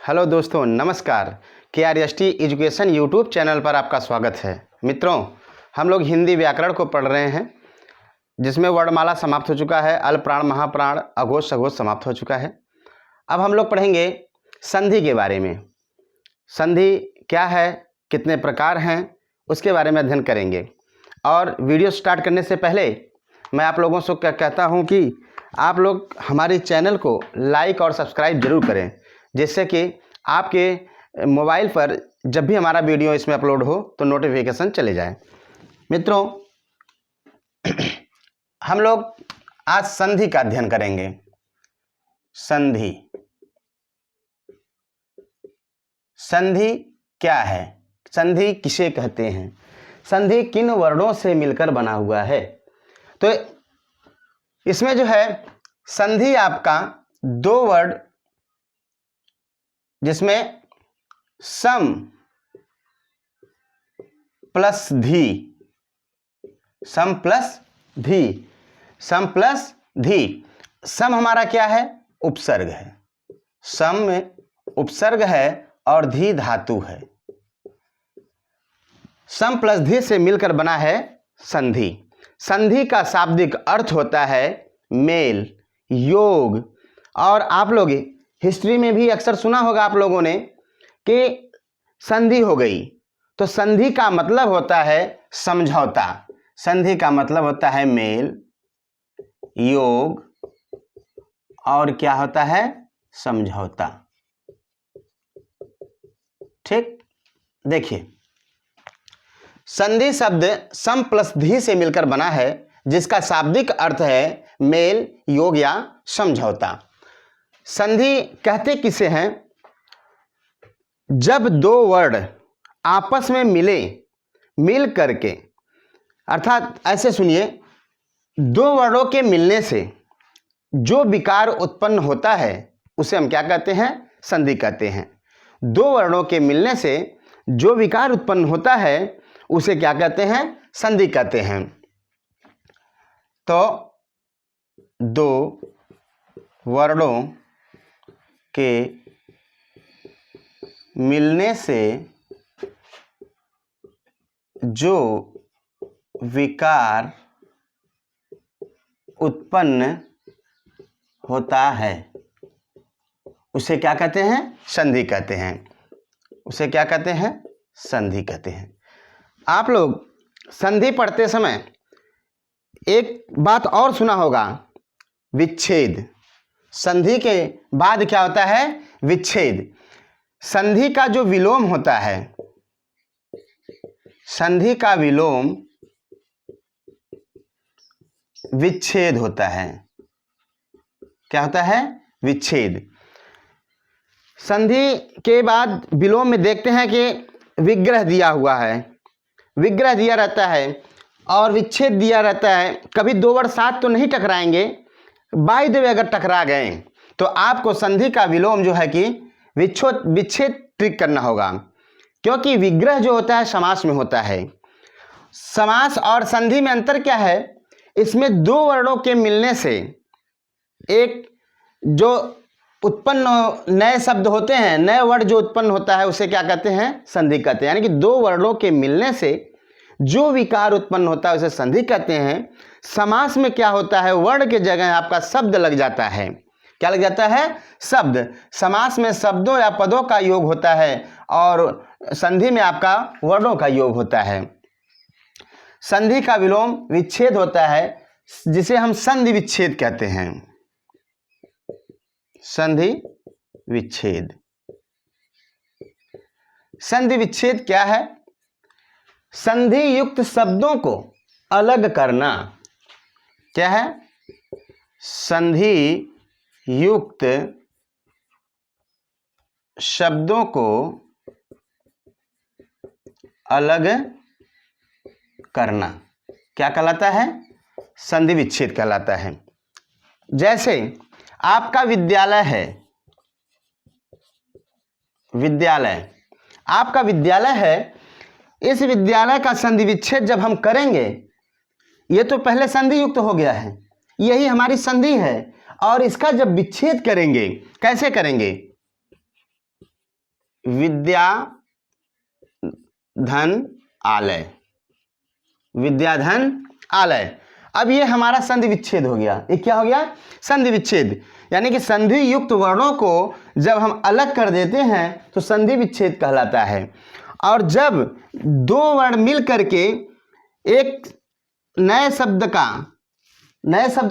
Hello दोस्तों, नमस्कार। KRST education YouTube channel पर आपका स्वागत है। मित्रों, हम लोग हिंदी व्याकरण को पढ़ रहे हैं, जिसमें वर्णमाला समाप्त हो चुका है। अल्प प्राण, महाप्राण, अघोष, सघोष समाप्त हो चुका है। अब हम लोग पढ़ेंगे संधि के बारे में। संधि क्या है, कितने प्रकार हैं, उसके बारे में अध्ययन करेंगे। और वीडियो स्टार्ट करने से पहले मैं आप लोगों से कहता हूँ कि आप लोग हमारे चैनल को लाइक और सब्सक्राइब जरूर करें, जिससे कि आपके मोबाइल पर जब भी हमारा वीडियो इसमें अपलोड हो तो नोटिफिकेशन चले जाए। मित्रों, हम लोग आज संधि का अध्ययन करेंगे। संधि संधि क्या है, संधि किसे कहते हैं, संधि किन वर्णों से मिलकर बना हुआ है। तो इसमें जो है संधि आपका दो वर्ड, जिसमें सम प्लस धी, सम प्लस धी, सम प्लस धी। सम हमारा क्या है, उपसर्ग है। सम में उपसर्ग है और धी धातु है। सम प्लस धी से मिलकर बना है संधि। संधि का शाब्दिक अर्थ होता है मेल, योग। और आप लोग हिस्ट्री में भी अक्सर सुना होगा आप लोगों ने कि संधि हो गई, तो संधि का मतलब होता है समझौता। संधि का मतलब होता है मेल, योग और क्या होता है, समझौता। ठीक, देखिए, संधि शब्द सम प्लस धी से मिलकर बना है, जिसका शाब्दिक अर्थ है मेल, योग या समझौता। संधि कहते किसे हैं, जब दो वर्ड आपस में मिल करके, अर्थात ऐसे सुनिए, दो वर्डों के मिलने से जो विकार उत्पन्न होता है उसे हम क्या कहते हैं, संधि कहते हैं। दो वर्णों के मिलने से जो विकार उत्पन्न होता है उसे क्या कहते हैं, संधि कहते हैं। तो दो वर्णों के मिलने से जो विकार उत्पन्न होता है उसे क्या कहते हैं, संधि कहते हैं। उसे क्या कहते हैं, संधि कहते हैं। आप लोग संधि पढ़ते समय एक बात और सुना होगा, विच्छेद। संधि के बाद क्या होता है, विच्छेद। संधि का जो विलोम होता है, संधि का विलोम विच्छेद होता है। क्या होता है, विच्छेद। संधि के बाद विलोम में देखते हैं कि विग्रह दिया हुआ है, विग्रह दिया रहता है और विच्छेद दिया रहता है। कभी दो वर्ड साथ तो नहीं टकराएंगे, बाय द वे अगर टकरा गए तो आपको संधि का विलोम जो है कि विच्छेद ट्रिक करना होगा, क्योंकि विग्रह जो होता है समास में होता है। समास और संधि में अंतर क्या है, इसमें दो वर्णों के मिलने से एक जो उत्पन्न नए शब्द होते हैं, नए वर्ड जो उत्पन्न होता है उसे क्या कहते हैं, संधि कहते हैं। यानी कि दो वर्णों के मिलने से जो विकार उत्पन्न होता है उसे संधि कहते हैं। समास में क्या होता है, वर्ण के जगह आपका शब्द लग जाता है। क्या लग जाता है, शब्द। समास में शब्दों या पदों का योग होता है और संधि में आपका वर्णों का योग होता है। संधि का विलोम विच्छेद होता है, जिसे हम संधि विच्छेद कहते हैं। संधि विच्छेद। संधि विच्छेद क्या है, संधि युक्त शब्दों को अलग करना। क्या है, संधि युक्त शब्दों को अलग करना क्या कहलाता है, संधि विच्छेद कहलाता है। जैसे आपका विद्यालय है, विद्यालय, आपका विद्यालय है, इस विद्यालय का संधि विच्छेद जब हम करेंगे, ये तो पहले संधि युक्त हो गया है, यही हमारी संधि है। और इसका जब विच्छेद करेंगे, कैसे करेंगे, विद्याधन आलय, विद्याधन आलय। अब ये हमारा संधि विच्छेद हो गया। ये क्या हो गया? संधि विच्छेद। यानी कि संधि युक्त वर्णों को जब हम अलग कर देते हैं तो संधि विच्छेद कहलाता है। और जब दो वर्ण मिल करके एक नए शब्द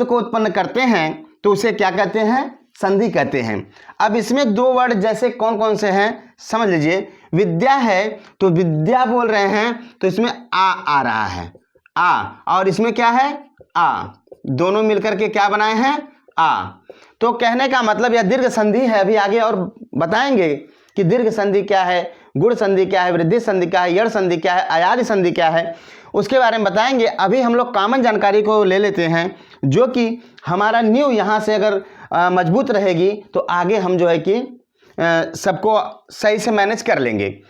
को उत्पन्न करते हैं तो उसे क्या कहते हैं? संधि कहते हैं। अब इसमें दो वर्ड जैसे कौन कौन से हैं समझ लीजिए। विद्या है तो विद्या बोल रहे हैं तो इसमें आ रहा है, आ, और इसमें क्या है? आ। दोनों मिलकर के क्या बनाए हैं? आ। तो कहने का मतलब यह दीर्घ संधि है। अभी आगे और बताएंगे कि दीर्घ संधि क्या है, गुण संधि क्या है, वृद्धि संधि क्या है, यड़ संधि क्या है, अयादि संधि क्या है, उसके बारे में बताएंगे। अभी हम लोग कॉमन जानकारी को ले लेते हैं जो कि हमारा न्यू यहाँ से अगर मजबूत रहेगी तो आगे हम जो है कि सबको सही से मैनेज कर लेंगे।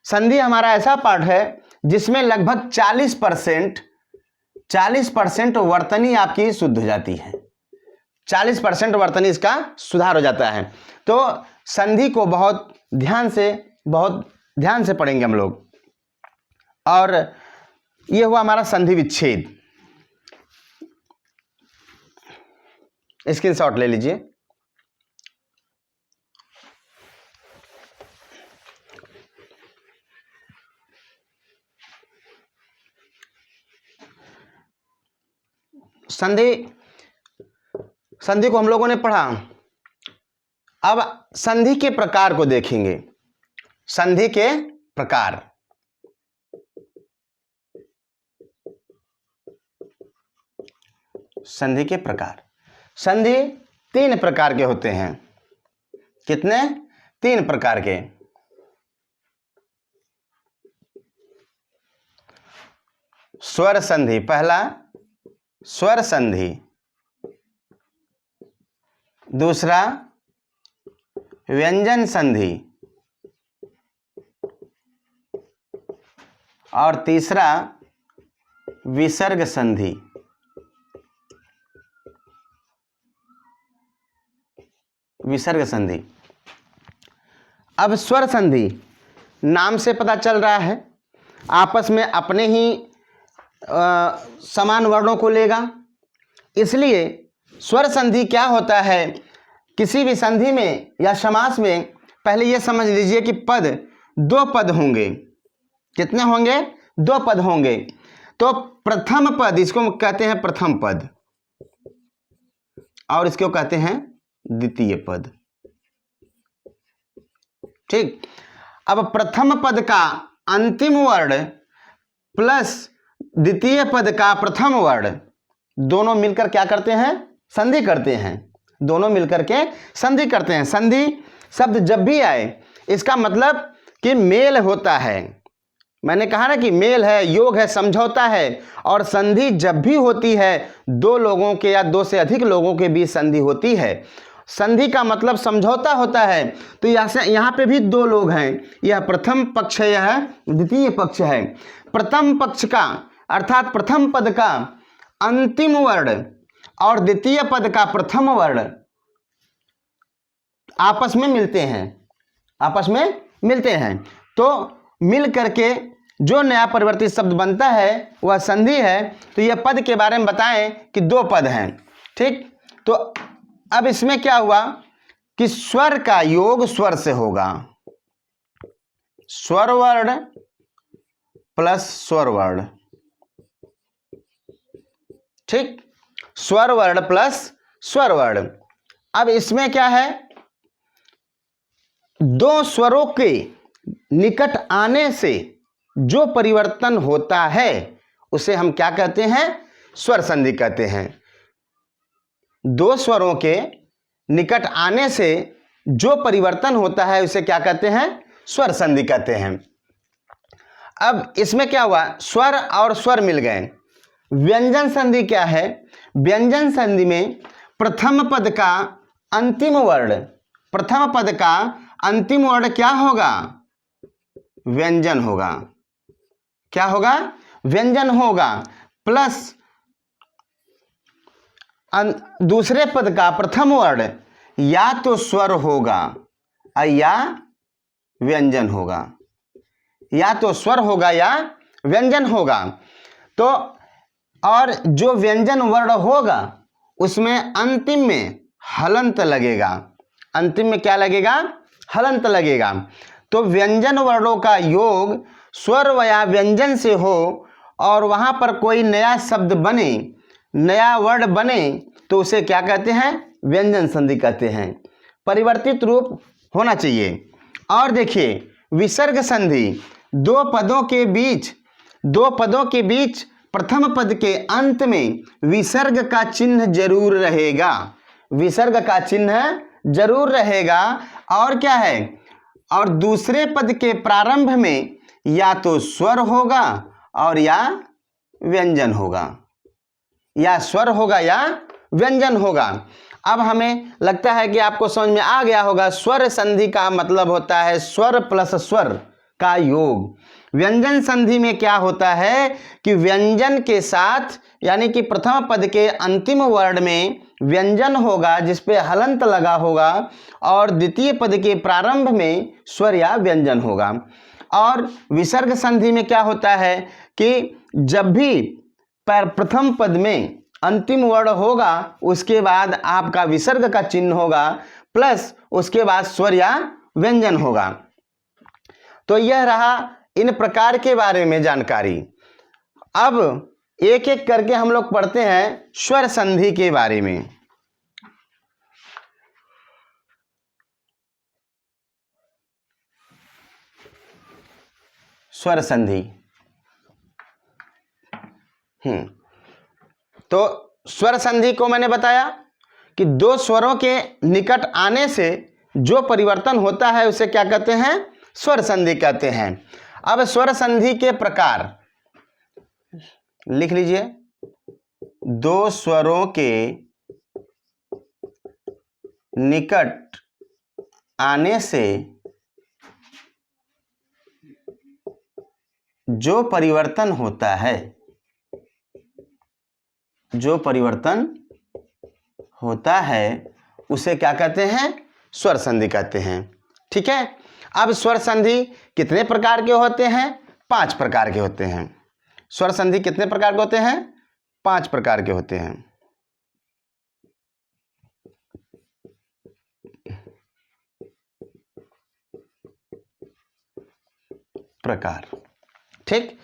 संधि हमारा ऐसा पार्ट है जिसमें लगभग 40% वर्तनी आपकी शुद्ध हो जाती है। 40% वर्तनी इसका सुधार हो जाता है। तो संधि को बहुत ध्यान से पढ़ेंगे हम लोग। और ये हुआ हमारा संधि विच्छेद। स्क्रीनशॉट ले लीजिए। संधि को हम लोगों ने पढ़ा। अब संधि के प्रकार को देखेंगे। संधि के प्रकार, संधि के प्रकार। संधि 3 प्रकार के होते हैं। कितने? 3 प्रकार के। स्वर संधि, पहला स्वर संधि, दूसरा व्यंजन संधि, और तीसरा विसर्ग संधि। विसर्ग संधि। अब स्वर संधि नाम से पता चल रहा है आपस में अपने ही समान वर्णों को लेगा। इसलिए स्वर संधि क्या होता है? किसी भी संधि में या समास में पहले ये समझ लीजिए कि पद 2 पद होंगे। कितने होंगे? 2 पद होंगे। तो प्रथम पद इसको कहते हैं प्रथम पद, और इसको कहते हैं द्वितीय पद। ठीक। अब प्रथम पद का अंतिम वर्ण प्लस द्वितीय पद का प्रथम वर्ण दोनों मिलकर क्या करते हैं? संधि करते हैं। दोनों मिलकर के संधि करते हैं। संधि शब्द जब भी आए इसका मतलब कि मेल होता है। मैंने कहा ना कि मेल है, योग है, समझौता है। और संधि जब भी होती है 2 लोगों के या 2 से अधिक लोगों के बीच संधि होती है। संधि का मतलब समझौता होता है। तो यहाँ पे भी 2 लोग हैं। यह प्रथम पक्ष है, यह द्वितीय पक्ष है। प्रथम पक्ष का अर्थात प्रथम पद का अंतिम वर्ण और द्वितीय पद का प्रथम वर्ण आपस में मिलते हैं। आपस में मिलते हैं तो मिल करके जो नया परिवर्तित शब्द बनता है वह संधि है। तो यह पद के बारे में बताएं कि 2 पद हैं। ठीक। तो अब इसमें क्या हुआ कि स्वर का योग स्वर से होगा। स्वर वर्ण प्लस स्वर वर्ण। ठीक। स्वर वर्ण प्लस स्वर वर्ण। अब इसमें क्या है? 2 स्वरों के निकट आने से जो परिवर्तन होता है उसे हम क्या कहते हैं? स्वर संधि कहते हैं। 2 स्वरों के निकट आने से जो परिवर्तन होता है उसे क्या कहते हैं? स्वर संधि कहते हैं। अब इसमें क्या हुआ? स्वर और स्वर मिल गए। व्यंजन संधि क्या है? व्यंजन संधि में प्रथम पद का अंतिम वर्ण, प्रथम पद का अंतिम वर्ण क्या होगा? व्यंजन होगा। क्या होगा? व्यंजन होगा। प्लस दूसरे पद का प्रथम वर्ण या तो स्वर होगा या व्यंजन होगा, या तो स्वर होगा या व्यंजन होगा। तो और जो व्यंजन वर्ण होगा उसमें अंतिम में हलंत लगेगा। अंतिम में क्या लगेगा? हलंत लगेगा। तो व्यंजन वर्णों का योग स्वर या व्यंजन से हो और वहां पर कोई नया शब्द बने, नया वर्ण बने, तो उसे क्या कहते हैं? व्यंजन संधि कहते हैं। परिवर्तित रूप होना चाहिए। और देखिए, विसर्ग संधि दो पदों के बीच प्रथम पद के अंत में विसर्ग का चिन्ह जरूर रहेगा। विसर्ग का चिन्ह जरूर रहेगा। और क्या है? और दूसरे पद के प्रारंभ में या तो स्वर होगा और या व्यंजन होगा, या स्वर होगा या व्यंजन होगा। अब हमें लगता है कि आपको समझ में आ गया होगा। स्वर संधि का मतलब होता है स्वर प्लस स्वर का योग। व्यंजन संधि में क्या होता है कि व्यंजन के साथ, यानी कि प्रथम पद के अंतिम वर्ण में व्यंजन होगा जिस पे हलंत लगा होगा, और द्वितीय पद के प्रारंभ में स्वर या व्यंजन होगा। और विसर्ग संधि में क्या होता है कि जब भी प्रथम पद में अंतिम वर्ण होगा उसके बाद आपका विसर्ग का चिन्ह होगा, प्लस उसके बाद स्वर या व्यंजन होगा। तो यह रहा इन प्रकार के बारे में जानकारी। अब एक एक करके हम लोग पढ़ते हैं स्वर संधि के बारे में। स्वर संधि। तो स्वर संधि को मैंने बताया कि दो स्वरों के निकट आने से जो परिवर्तन होता है उसे क्या कहते हैं? स्वर संधि कहते हैं। अब स्वर संधि के प्रकार लिख लीजिए। दो स्वरों के निकट आने से जो परिवर्तन होता है, जो परिवर्तन होता है उसे क्या कहते हैं? स्वर संधि कहते हैं। ठीक है। अब स्वर संधि कितने प्रकार के होते हैं? 5 प्रकार के होते हैं। स्वर संधि कितने प्रकार के होते हैं? 5 प्रकार के होते हैं। प्रकार, ठीक।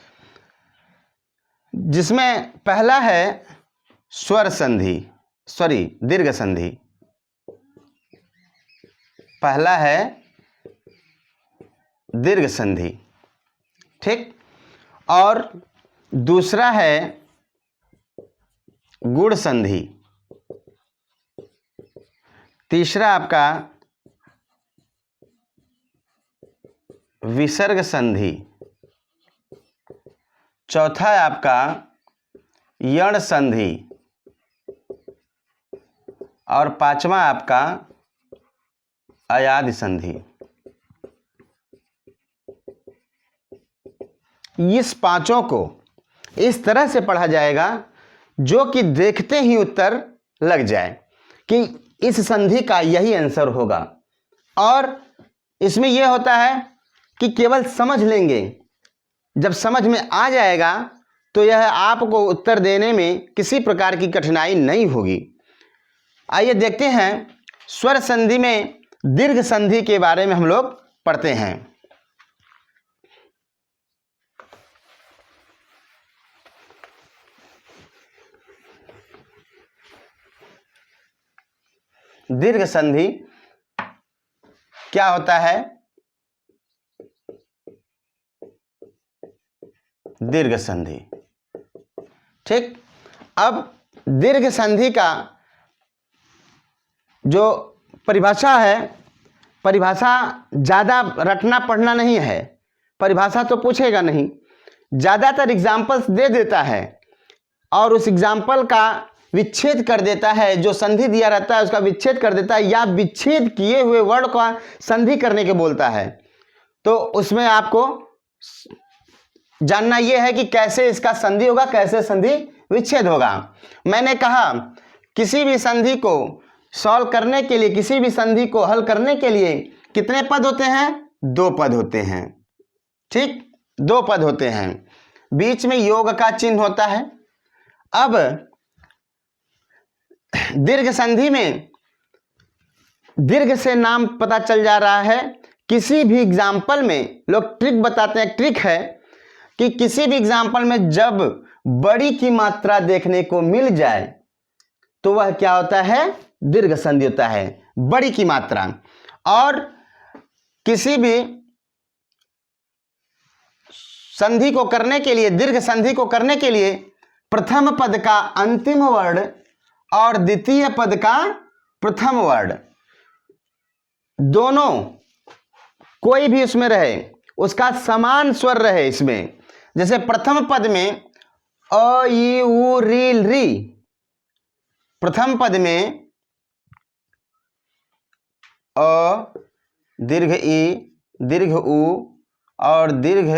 जिसमें पहला है स्वर संधि, दीर्घ संधि। पहला है दीर्घ संधि, ठीक। और दूसरा है गुण संधि। तीसरा आपका विसर्ग संधि। चौथा है आपका यण संधि। और पांचवा आपका अयादि संधि। इस पांचों को इस तरह से पढ़ा जाएगा जो कि देखते ही उत्तर लग जाए कि इस संधि का यही आंसर होगा। और इसमें यह होता है कि केवल समझ लेंगे, जब समझ में आ जाएगा तो यह आपको उत्तर देने में किसी प्रकार की कठिनाई नहीं होगी। आइए देखते हैं स्वर संधि में दीर्घ संधि के बारे में हम लोग पढ़ते हैं। दीर्घ संधि क्या होता है? दीर्घ संधि, ठीक। अब दीर्घ संधि का जो परिभाषा है, परिभाषा ज़्यादा रटना पढ़ना नहीं है, परिभाषा तो पूछेगा नहीं, ज़्यादातर एग्जाम्पल्स दे देता है और उस एग्जाम्पल का विच्छेद कर देता है। जो संधि दिया रहता है उसका विच्छेद कर देता है, या विच्छेद किए हुए वर्ड का संधि करने के बोलता है। तो उसमें आपको जानना यह है कि कैसे इसका संधि होगा, कैसे संधि विच्छेद होगा। मैंने कहा किसी भी संधि को सॉल्व करने के लिए, किसी भी संधि को हल करने के लिए कितने पद होते हैं? दो पद होते हैं। ठीक, दो पद होते हैं, बीच में योग का चिन्ह होता है। अब दीर्घ संधि में दीर्घ से नाम पता चल जा रहा है। किसी भी एग्जाम्पल में लोग ट्रिक बताते हैं, ट्रिक है कि किसी भी एग्जाम्पल में जब बड़ी की मात्रा देखने को मिल जाए तो वह क्या होता है, दीर्घ संधि होता है, बड़ी की मात्रा। और किसी भी संधि को करने के लिए, दीर्घ संधि को करने के लिए प्रथम पद का अंतिम वर्ण और द्वितीय पद का प्रथम वर्ण दोनों कोई भी उसमें रहे, उसका समान स्वर रहे इसमें। जैसे प्रथम पद में अ ई उ री री, प्रथम पद में अ दीर्घ ई दीर्घ उ और दीर्घ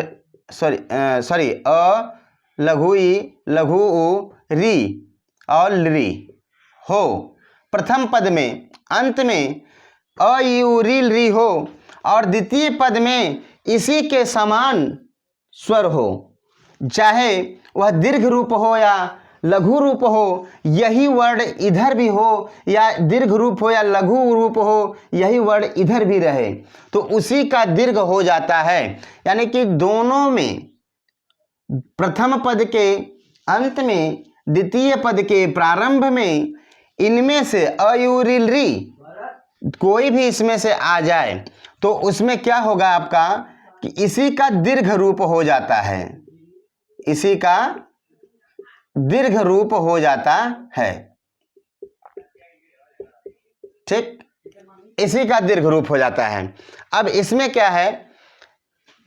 सॉरी अ लघु ई लघु उ री और री हो। प्रथम पद में अंत में अ ई उ री री हो और द्वितीय पद में इसी के समान स्वर हो, चाहे वह दीर्घ रूप हो या लघु रूप हो, यही वर्ण इधर भी हो, या दीर्घ रूप हो या लघु रूप हो, यही वर्ण इधर भी रहे तो उसी का दीर्घ हो जाता है। यानी कि दोनों में, प्रथम पद के अंत में, द्वितीय पद के प्रारंभ में, इनमें से अयुरिलरी कोई भी इसमें से आ जाए तो उसमें क्या होगा आपका कि इसी का दीर्घ रूप हो जाता है, इसी का दीर्घ रूप हो जाता है। ठीक, इसी का दीर्घ रूप हो जाता है। अब इसमें क्या है,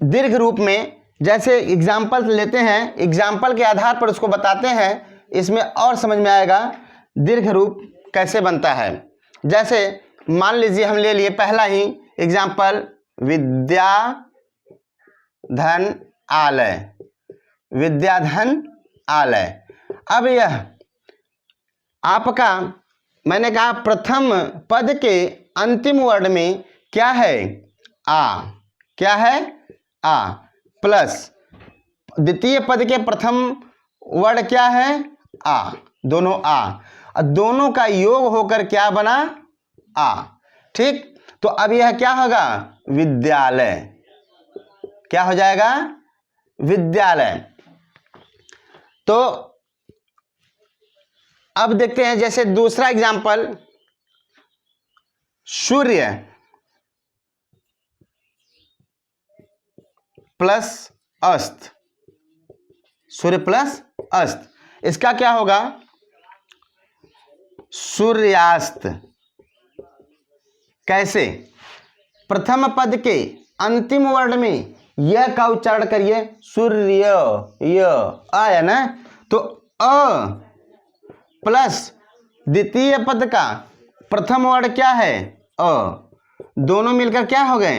दीर्घ रूप में जैसे एग्जाम्पल लेते हैं, एग्जाम्पल के आधार पर उसको बताते हैं, इसमें और समझ में आएगा दीर्घ रूप कैसे बनता है। जैसे मान लीजिए हम ले लिए पहला ही एग्जाम्पल, विद्याधन आलय, विद्याधन आलय। अब यह आपका, मैंने कहा प्रथम पद के अंतिम वर्ण में क्या है, आ, क्या है, आ, प्लस द्वितीय पद के प्रथम वर्ण क्या है, आ, दोनों आ, और दोनों का योग होकर क्या बना, आ। ठीक, तो अब यह क्या होगा, विद्यालय, क्या हो जाएगा, विद्यालय। तो अब देखते हैं जैसे दूसरा एग्जाम्पल, सूर्य प्लस अस्त, सूर्य प्लस अस्त, इसका क्या होगा, सूर्यास्त। कैसे, प्रथम पद के अंतिम वर्ण में यह का उच्चारण करिए, सूर्य, य आया ना, तो अ प्लस द्वितीय पद का प्रथम वर्ण क्या है, अ, दोनों मिलकर क्या हो गए,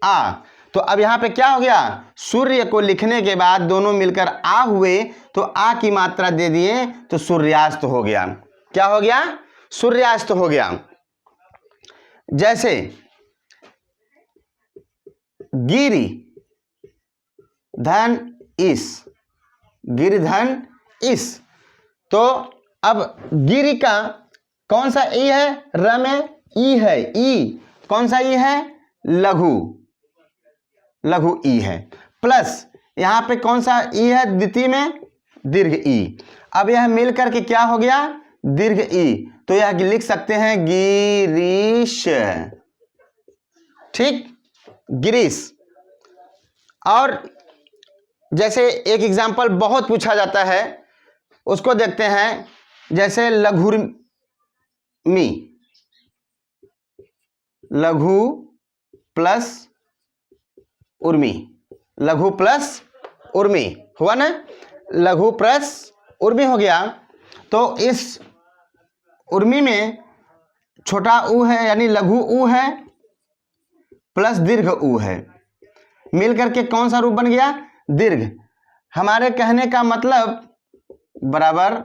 आ। तो अब यहां पे क्या हो गया, सूर्य को लिखने के बाद दोनों मिलकर आ हुए तो आ की मात्रा दे दिए तो सूर्यास्त हो गया। क्या हो गया, सूर्यास्त हो गया। जैसे गिरि धन इस, गिरिधन इस, तो अब गिरि का कौन सा ई है, र में ई है, ई कौन सा ई है, लघु, लघु ई है, प्लस यहां पे कौन सा ई है, द्वितीय में दीर्घ ई। अब यह मिल करके क्या हो गया, दीर्घ ई, तो यह लिख सकते हैं गिरीश। ठीक, गिरीश। और जैसे एक एग्जाम्पल बहुत पूछा जाता है, उसको देखते हैं, जैसे लघुर्मी, लघु प्लस उर्मी, लघु प्लस उर्मी हुआ ना, लघु प्लस उर्मी हो गया। तो इस उर्मी में छोटा ऊ है यानी लघु ऊ है प्लस दीर्घ ऊ है, मिल करके कौन सा रूप बन गया, दीर्घ। हमारे कहने का मतलब बराबर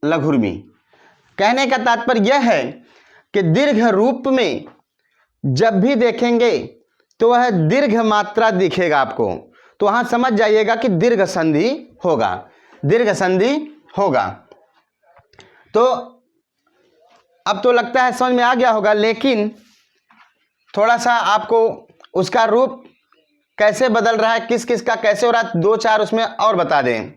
लघुर्मी। कहने का तात्पर्य यह है कि दीर्घ रूप में जब भी देखेंगे तो वह दीर्घ मात्रा दिखेगा आपको, तो वहां समझ जाइएगा कि दीर्घ संधि होगा, दीर्घ संधि होगा। तो अब तो लगता है समझ में आ गया होगा, लेकिन थोड़ा सा आपको उसका रूप कैसे बदल रहा है, किस किस का कैसे हो रहा है, 2-4 उसमें और बता दें।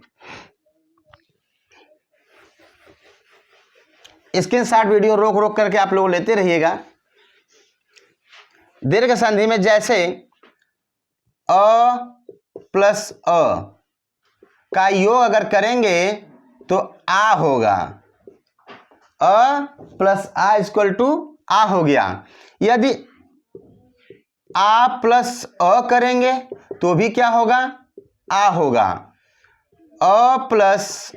स्क्रीनशॉट वीडियो रोक रोक करके आप लोग लेते रहिएगा। दीर्घ संधि में जैसे अ प्लस अ का योग अगर करेंगे तो आ होगा, अ प्लस आ इक्वल टू आ हो गया। यदि आ प्लस अ करेंगे तो भी क्या होगा, आ होगा। अ प्लस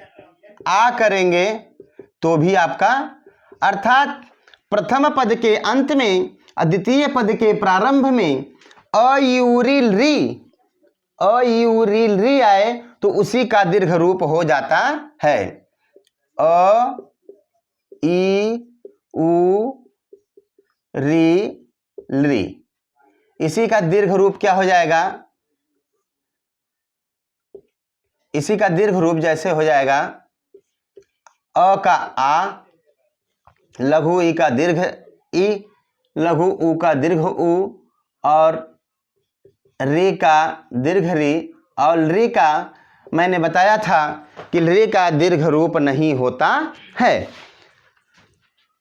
आ करेंगे तो भी आपका, अर्थात प्रथम पद के अंत में और द्वितीय पद के प्रारंभ में अयूरिल री आए तो उसी का दीर्घ रूप हो जाता है। अ ई उ री, इसी का दीर्घ रूप क्या हो जाएगा, इसी का दीर्घ रूप जैसे हो जाएगा अ का आ, लघु ई का दीर्घ ई, लघु उ का दीर्घ उ, और रे का दीर्घ री। और रे का मैंने बताया था कि रे का दीर्घ रूप नहीं होता है।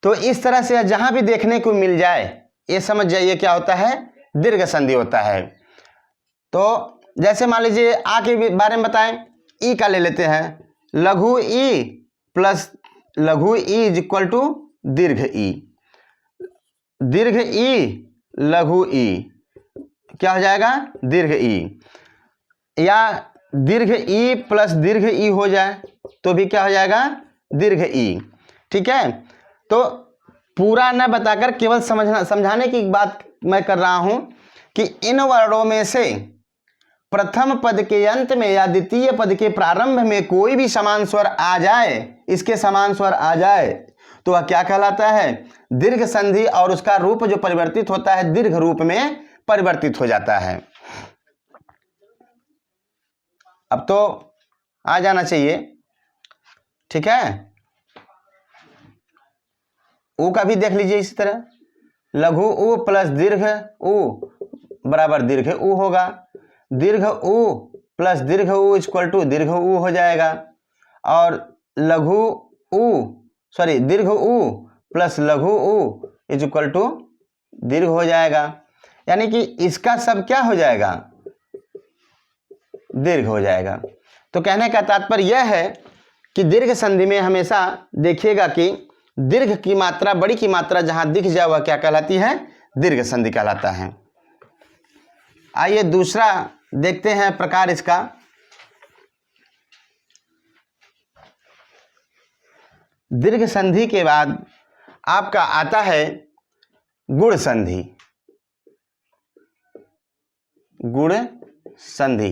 तो इस तरह से जहां भी देखने को मिल जाए ये समझ जाइए क्या होता है, दीर्घ संधि होता है। तो जैसे मान लीजिए आ के बारे में बताएं, ई का ले लेते हैं, लघु ई प्लस लघु ई इज इक्वल टू दीर्घ ई, दीर्घ ई लघु ई क्या हो जाएगा, दीर्घ ई। या दीर्घ ई प्लस दीर्घ ई हो जाए तो भी क्या हो जाएगा, दीर्घ ई। ठीक है, तो पूरा न बताकर केवल समझाने की बात मैं कर रहा हूं कि इन वर्णों में से प्रथम पद के अंत में या द्वितीय पद के प्रारंभ में कोई भी समान स्वर आ जाए, इसके समान स्वर आ जाए तो वह क्या कहलाता है, दीर्घ संधि, और उसका रूप जो परिवर्तित होता है दीर्घ रूप में परिवर्तित हो जाता है। अब तो आ जाना चाहिए। ठीक है, ऊ का भी देख लीजिए इसी तरह, लघु उ प्लस दीर्घ उ बराबर दीर्घ उ होगा, दीर्घ उ प्लस दीर्घ उ इक्वल टू दीर्घ उ हो जाएगा, और लघु उ सॉरी दीर्घ उ प्लस लघु उ इज इक्वल टू दीर्घ हो जाएगा। यानी कि इसका सब क्या हो जाएगा, दीर्घ हो जाएगा। तो कहने का तात्पर्य यह है कि दीर्घ संधि में हमेशा देखिएगा कि दीर्घ की मात्रा, बड़ी की मात्रा जहां दिख जाए वह क्या कहलाती है, दीर्घ संधि कहलाता है। आइए दूसरा देखते हैं प्रकार इसका। दीर्घ संधि के बाद आपका आता है गुण संधि, गुण संधि।